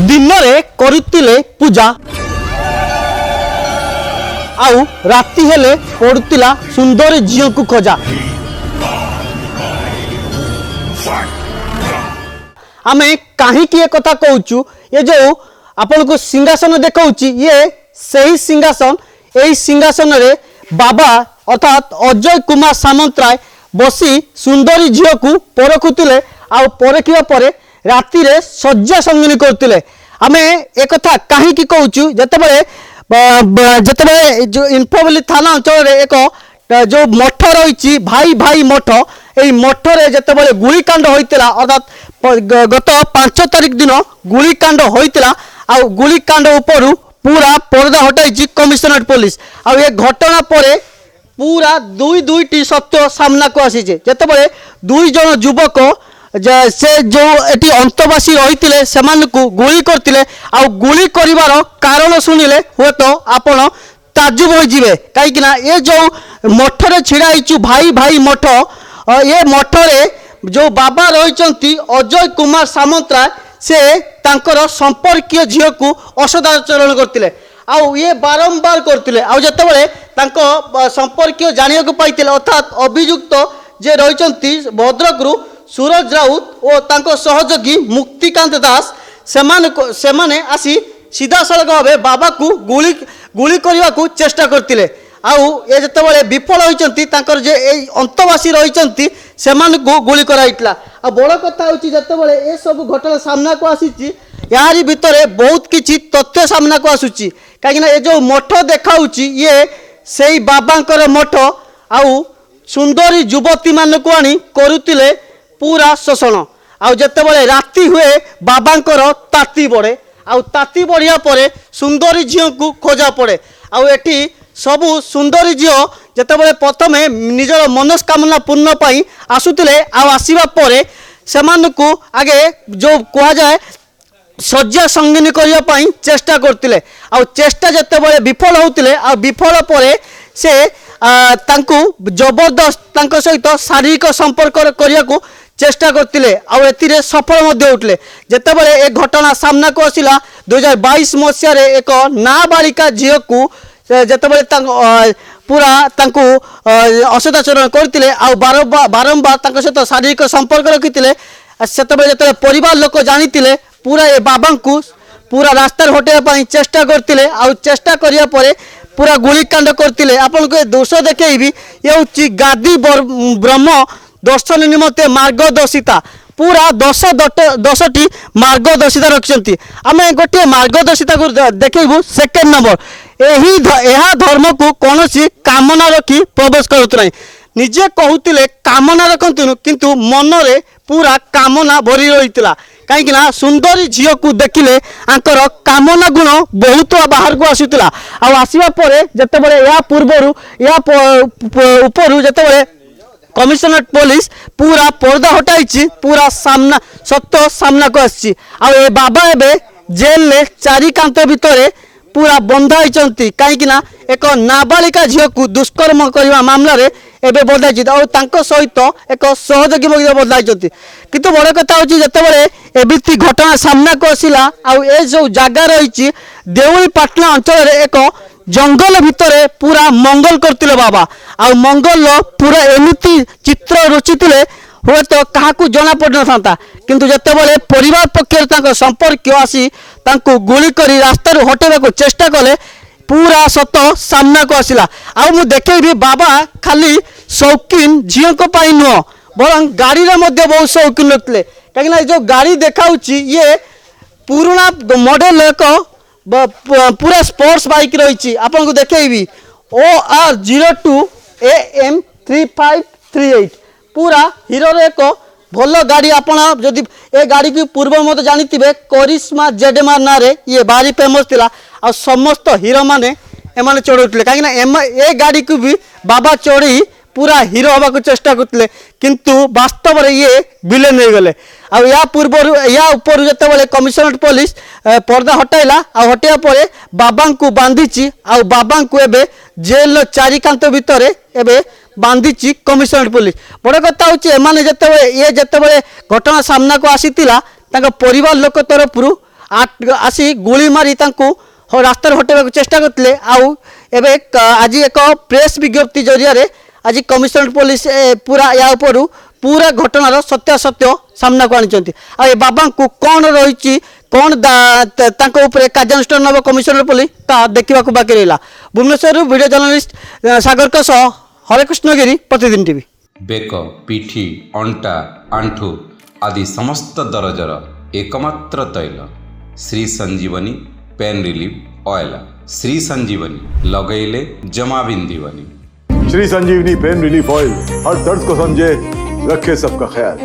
दिन में करुतिले पूजा आउ राति हेले पड़ुतिला सुंदर झील को खोजा। आमे कहीं कथा कहूँ ये जो आपन को सिंहासन देखा ये सही सिंहासन यही सिंहासन रे बाबा अर्थात अजय कुमार सामंतराय बसी सुंदरी झील को परखुले आ परखिया पर राति रे शଯ୍ୟା संगिनी करते। आमे एक कथा कहीं कहूँ जिते जो इनफोवली थाना अंचल एक जो मठ रही भाई भाई मठ यही मठरे जिते गुलिकांड होता अर्थात गत 5 तारिख दिन गुलिकांड होता आ गुलिकांड उपरू पूरा पर्दा हटाई कमिशनरेट पुलिस आ ये घटना पर पूरा दुईटी सत्य सामना को आसी जिते 2 जन युवक से जो एटी अंतवासी रही से गुली करते आ गुली कर कारण शुणिले हे तो आपण ताजुब हो कहीं ये जो मठरे छिड़ाई भाई भाई मठ ये मठरे जो बाबा रही अजय कुमार सामंतराय से तांकर संपर्कीय झील को असदाचरण करते आउ ये बारंबार करते आते संपर्कीय जाना पाई अर्थात अभियुक्त जे रही भद्रकरू सूरज राउत और तांको सहयोगी मुक्तिकांत दास सेमाने आसी सीधा सड़क भाव बाबा को गुली करने को चेष्टा करते आउ ये जिते विफल होती अंतवासी रही से गुली कराइला। आ बड़ कथा हूँ जिते ये सब घटना सामना को आसी यारी भितर बहुत किसी तथ्य सामना को आसूची कहीं ये जो मठ देखा ये से बाबांकर मठ आउ सुंदरी युवती मान को आनी करुतिले पूरा शोषण आउ जिते राति हुए बाबांकर ताती बढ़े आउ ताती बढ़िया पर सुंदरी झील को खोजा पड़े आउ एटी सबु सुंदरी झील जिते प्रथम निजर मनस्कामना पूर्ण पाई आसुतिले आसवा पर सेमानकु आगे जो कह जाए शଯ୍ୟା संगिनी करने चेष्टा करते आउ चेष्टा जिते विफल होते आ विफल पर से तांकु जबरदस्त सहित शारीरिक संपर्क करने को चेष्टा करते आउ एथिरे सफल होते जिते एक घटना सामना को आसला 2022 मसीह एक नाबालिका झील को जिते पूरा असदाचरण करते बारंबार सहित शारीरिक संपर्क रखी से परिवार लोक जानी पूरा ये बाबा को पूरा रास्ता हटाई चेष्टा करते आउ चेष्टा करिया परे पूरा गुलिकांड करते आपन को दोष देखी ये हूँ गादी ब्रह्म दर्शन निमंते मार्गदर्शिता पूरा 10टी मार्गदर्शिता रखिंट आम गोटे मार्गदर्शिता को देखू सेकेंड नंबर यही धर्म को कौन कामना रखी प्रवेश करूँ निजे कहते कामना रखतु किंतु मनरे पूरा कामना भरी रही कहीं सुंदरी झील को देखिले आंकर कामना गुण बहुत बाहर को आसूला आसवा पर जिते या पूर्वर या ऊपर जिते कमिशनरेट पुलिस पूरा पर्दा हटाई पूरा सामना सत्य सामना को आसी बाबा एबे जेल ले चारि कांत भितर पूरा बंधा होती कहीं एक नाबालिका झील को दुष्कर्म करने मामलें एवं बदलाई और सहित एक सहयोगी बदलाई किंतु बड़ कथा हूँ जिते एमती घटना सामना को आसला आ जो जगह रही देउलीपाटना अंचल एक जंगल भितर पूरा मंगल करते बाबा आ मंगल पूरा एमती चित्र रचिते हुए तो क्या जना पड़ न किंतु जिते परिवार पक्ष संपर्क आसी गुली कर रास्ता हटेबा चेष्टा कले पूरा सत सामना को आसला आउ देखे बाबा खाली शौकीन झील नुह बर गाड़ी बहुत शौकीन रखते कहीं जो गाड़ी देखा ये पुराना मॉडल एक पूरा स्पोर्ट्स बाइक रही आपन को देखेबी OR02 AM 3538 पूरा हीरो एक भल गाड़ी आपड़ जदि ए गाड़ी की पूर्व मत जानी करिश्मा जेडेमार ना रे ये भारी फेमस थिला आ समस्त हीरो माने एमाने चढ़ौते कहीं ए गाड़ी को भी बाबा चढ़ी पूरा हीरो हवा को चेष्टा करते किंतु वास्तव में ये विलेन हो गले या पूर्वर या ऊपर जिते कमिशनरेट पुलिस पर्दा हटाइला आ हटाइया पर बाबा को बांधी आ बाबा को एबे जेल चारि कांत भितर एबे बांधी कमिशनरेट पुलिस बड़ कथा हूँ ये जिते घटना सामना को आसी परिवार लोक तरफ आसी गुली मारी रास्तार हटेबा चेष्टा करते आउ एबे आज एक प्रेस विज्ञप्ति जरिया आज कमिशनरेट पुलिस पूरा या ऊपर पूरा घटनार सत्यासत्य सामना को आनी आ बाबा को कौन रही कौन कार्यानुष्ठान नब कमिशनरेट पुलिस ता देखा बाकी रहा। भुवनेश्वर वीडियो जर्नलिस्ट सागर सह हरेकृष्ण गिरी प्रतिदिन टीवी। बेक पिठी अंटा आंठू आदि समस्त दरजर एकमात्र तैल श्री संजीवनी पेन रिलीफ ऑयल। श्री संजीवनी लगैले जमा बिंदीवनी। श्री संजीवनी पेन रिलीफ ऑयल हर दर्द को समझे, रखे सबका ख्याल।